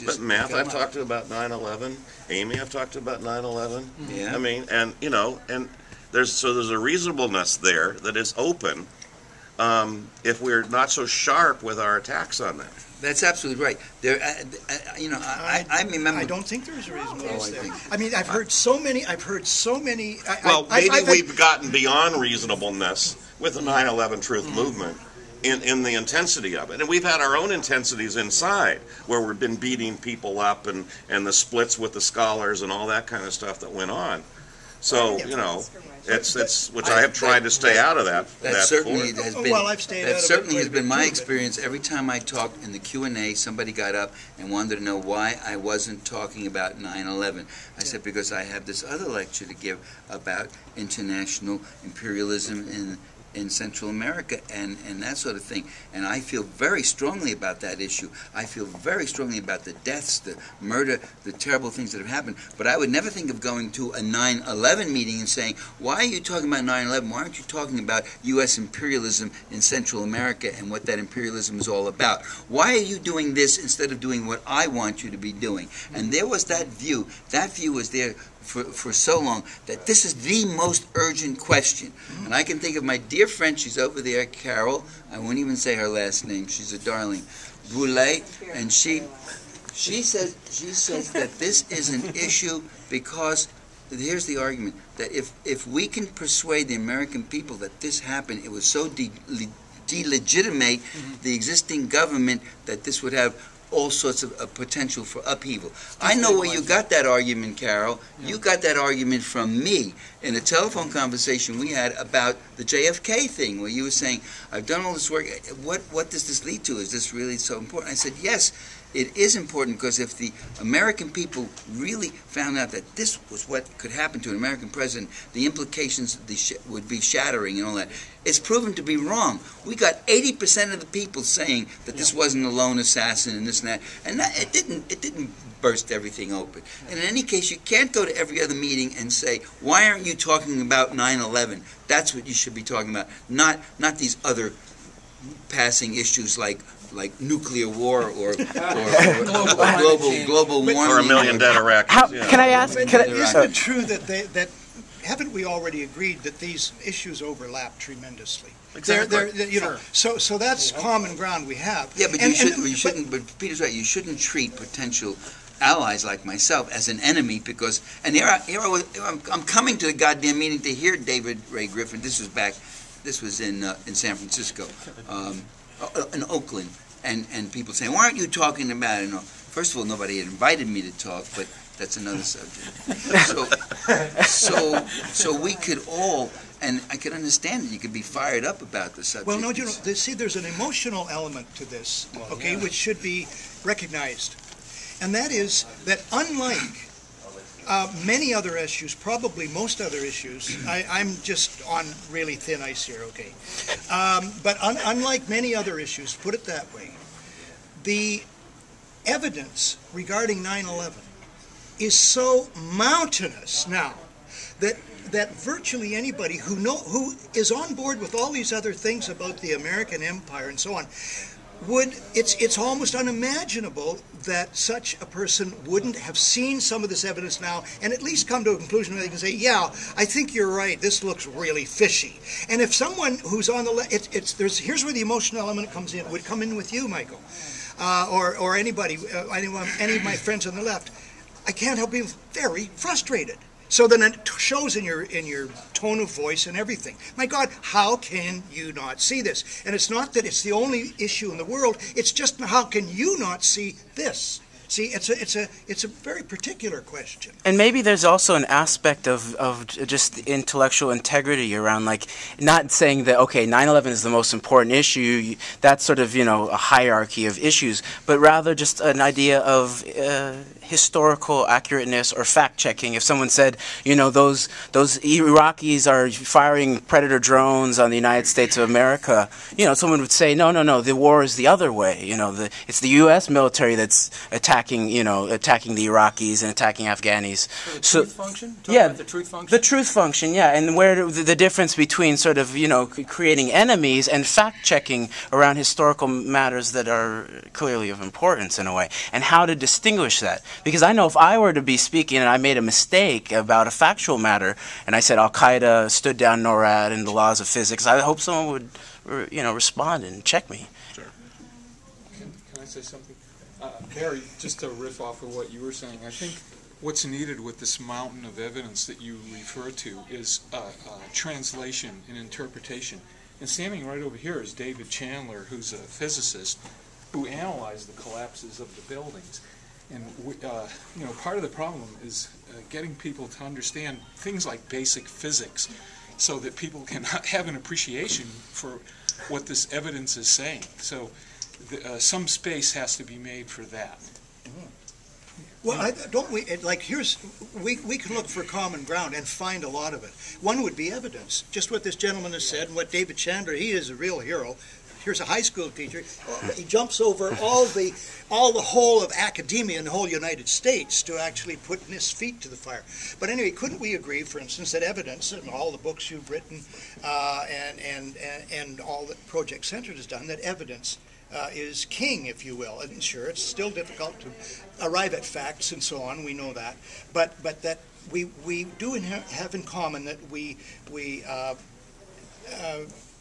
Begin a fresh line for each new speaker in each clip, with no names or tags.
But Matt, I've talked to about 9/11. Amy, I've talked to about 9/11.
Yeah.
I mean, and you know, and there's a reasonableness there that is open if we're not so sharp with our attacks on them.
That's absolutely right. There, you know, I remember.
I don't think there's a reasonableness there.
think-
I mean, I've heard so many.
Well, maybe we've gotten beyond reasonableness with the 9/11 Truth movement in the intensity of it. And we've had our own intensities inside where we've been beating people up and the splits with the scholars and all that kind of stuff that went on. So, you know, it's which I have tried to stay out of that.
That certainly has been.
Well, I've stayed out of
that
it
certainly has
quite a
been
bit
my
too,
experience. Every time I talked in the Q&A, somebody got up and wanted to know why I wasn't talking about 9/11. I said because I have this other lecture to give about international imperialism in Central America and that sort of thing. And I feel very strongly about that issue. I feel very strongly about the deaths, the murder, the terrible things that have happened. But I would never think of going to a 9/11 meeting and saying, why are you talking about 9/11? Why aren't you talking about U.S. imperialism in Central America and what that imperialism is all about? Why are you doing this instead of doing what I want you to be doing? And there was that view. That view was there for so long, that this is the most urgent question. And I can think of my dear friend, she's over there, Carol, I won't even say her last name, she's a darling, Boulay, and she says that this is an issue because, here's the argument, that if we can persuade the American people that this happened, it was so delegitimate the existing government that this would have all sorts of potential for upheaval. I know where you got that argument, Carol. Yeah. You got that argument from me in a telephone conversation we had about the JFK thing, where you were saying, I've done all this work. What does this lead to? Is this really so important? I said, yes, it is important, because if the American people really found out that this was what could happen to an American president, the implications would be shattering and all that. It's proven to be wrong. We got 80% of the people saying that this wasn't a lone assassin and this and that, and it didn't burst everything open. And in any case, you can't go to every other meeting and say, why aren't you talking about 9/11? That's what you should be talking about, not these other passing issues like nuclear war or global warming.
Or a million dead Iraqis.
Can I ask?
Isn't it true that haven't we already agreed that these issues overlap tremendously?
Exactly.
You know, so that's common ground we have.
Yeah, but you shouldn't. But Peter's right. You shouldn't treat potential allies like myself as an enemy, because. And I'm coming to the goddamn meeting to hear David Ray Griffin. This was in San Francisco, in Oakland, and people saying, why aren't you talking about it? No, first of all, nobody had invited me to talk, but that's another subject. So we could all, and I could understand that you could be fired up about the subject.
Well, no, you know, see, there's an emotional element to this, okay, which should be recognized, and that is that unlike many other issues, probably most other issues, I'm just on really thin ice here, okay, but unlike many other issues, put it that way, the evidence regarding 9/11 is so mountainous now that virtually anybody who is on board with all these other things about the American empire and so on it's almost unimaginable that such a person wouldn't have seen some of this evidence now and at least come to a conclusion where they can say, yeah, I think you're right, this looks really fishy. And if someone who's on the left, here's where the emotional element comes in, would come in with you, Michael, or anybody, any of my friends on the left. I can't help being very frustrated. So then it shows in your tone of voice and everything. My God, how can you not see this? And it's not that it's the only issue in the world. It's just how can you not see this? See, it's a very particular question.
And maybe there's also an aspect of just the intellectual integrity around, like, not saying that, okay, 9/11 is the most important issue, that's sort of, you know, a hierarchy of issues, but rather just an idea of historical accurateness or fact-checking. If someone said, you know, those Iraqis are firing Predator drones on the United States of America, you know, someone would say, no, the war is the other way. You know, it's the U.S. military that's attacking attacking the Iraqis and attacking Afghanis.
The truth function?
Yeah,
about the truth function?
The truth function, yeah, and where the difference between sort of, creating enemies and fact-checking around historical matters that are clearly of importance in a way, and how to distinguish that. Because I know if I were to be speaking and I made a mistake about a factual matter, and I said Al-Qaeda stood down NORAD and the laws of physics, I hope someone would, respond and check me.
Sure.
Can I say something? Barry, just to riff off of what you were saying, I think what's needed with this mountain of evidence that you refer to is translation and interpretation. And standing right over here is David Chandler, who's a physicist who analyzed the collapses of the buildings. And part of the problem is getting people to understand things like basic physics, so that people can have an appreciation for what this evidence is saying. So some space has to be made for that.
Well, we can look for common ground and find a lot of it. One would be evidence, just what this gentleman has said, and what David Chandler, he is a real hero. Here's a high school teacher. He jumps over all the whole of academia in the whole United States to actually put his feet to the fire. But anyway, couldn't we agree, for instance, that evidence and all the books you've written and all that Project Centered has done, that evidence is king, if you will. And sure, it's still difficult to arrive at facts and so on. We know that, but that we do have in common that we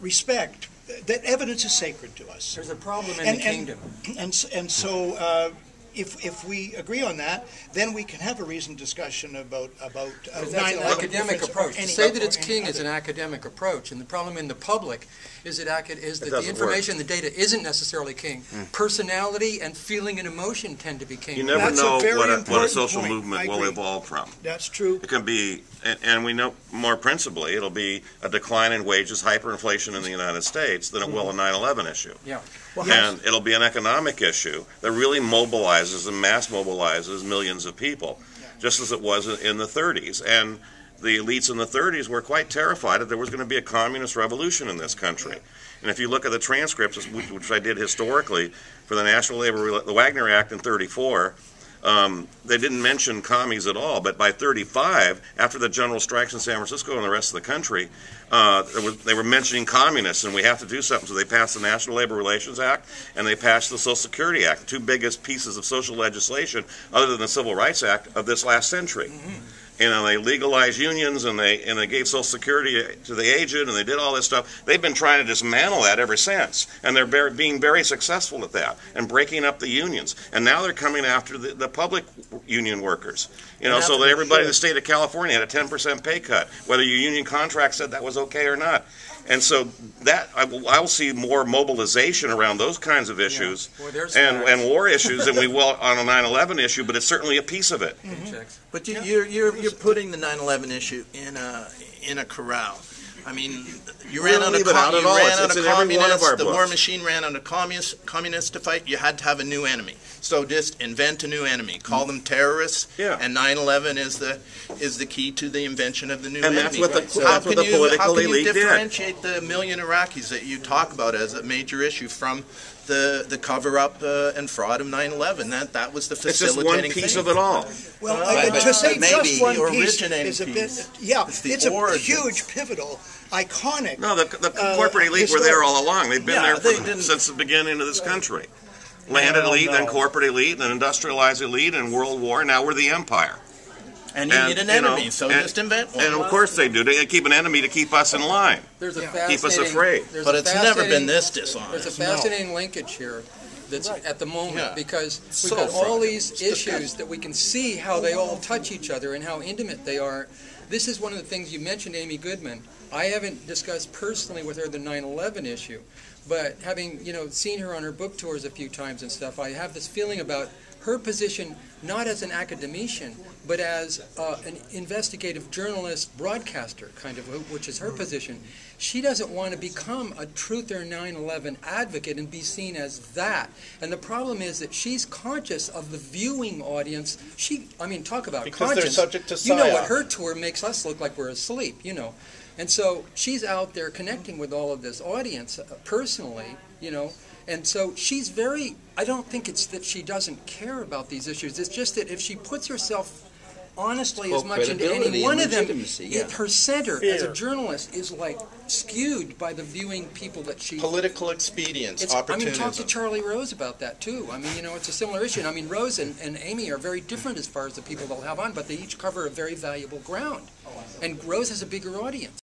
respect. That evidence is sacred to us.
There's a problem in the kingdom.
And so if we agree on that, then we can have a reasoned discussion about
that's an academic approach. To say that it's king is an academic approach, and the problem in the public is that the information, the data isn't necessarily king. Personality and feeling and emotion tend to be king.
You never know what a social movement will evolve from.
That's true.
It can be, and we know more principally, it'll be a decline in wages, hyperinflation in the United States than it will a 9/11 issue.
Yeah.
Well,
and it'll be an economic issue that really mobilizes and mass mobilizes millions of people, just as it was in the 30s. And the elites in the 30s were quite terrified that there was going to be a communist revolution in this country. And if you look at the transcripts, which I did historically for the the Wagner Act in 34, they didn't mention commies at all. But by 35, after the general strikes in San Francisco and the rest of the country, they were mentioning communists, and we have to do something. So they passed the National Labor Relations Act, and they passed the Social Security Act, the two biggest pieces of social legislation, other than the Civil Rights Act, of this last century. They legalized unions, and they gave Social Security to the aged, and they did all this stuff. They've been trying to dismantle that ever since, and they're being very successful at that and breaking up the unions. And now they're coming after the public union workers. So that everybody in the state of California had a 10% pay cut, whether your union contract said that was okay or not. And so that I will see more mobilization around those kinds of issues and war issues than we will on a 9/11 issue, but it's certainly a piece of it.
But you're putting the 9/11 issue in a corral. I mean, you ran out of communists. The war machine ran out of communists to fight. You had to have a new enemy. So just invent a new enemy. Call them terrorists. Yeah. And 9/11 is the key to the invention of the new enemy.
And that's what the political elite did.
How can you differentiate the million Iraqis that you talk about as a major issue from the cover-up and fraud of 9/11? That was the facilitating thing.
It's just one piece of it all.
Well, to say just one piece is a bit, it's a huge, pivotal, iconic.
No, the corporate elite were there all along. They've been there since the beginning of this country. Landed elite, then corporate elite, then industrialized elite, and World War. Now we're the empire.
And you need an enemy, so just invent one.
And of course they do. They keep an enemy to keep us in line, keep us afraid.
But it's never been this dishonest.
There's a fascinating linkage here that's at the moment, because we've got all these issues that we can see how they all touch each other and how intimate they are. This is one of the things you mentioned, Amy Goodman. I haven't discussed personally with her the 9/11 issue, but having seen her on her book tours a few times and stuff, I have this feeling about her position not as an academician, but as an investigative journalist, broadcaster, kind of, which is her position. She doesn't want to become a truther 9/11 advocate and be seen as that. And the problem is that she's conscious of the viewing audience. Talk about
because
conscience.
They're subject to psyop.
You know what her tour makes us look like we're asleep, And so she's out there connecting with all of this audience personally, And so she's very, I don't think it's that she doesn't care about these issues. It's just that if she puts herself honestly as much into any one of them, her center as a journalist is like skewed by the viewing people that she...
Political expedience, opportunism.
I mean, talk to Charlie Rose about that, too. I mean, you know, it's a similar issue. And, I mean, Rose and Amy are very different as far as the people they'll have on, but they each cover a very valuable ground. And Rose has a bigger audience.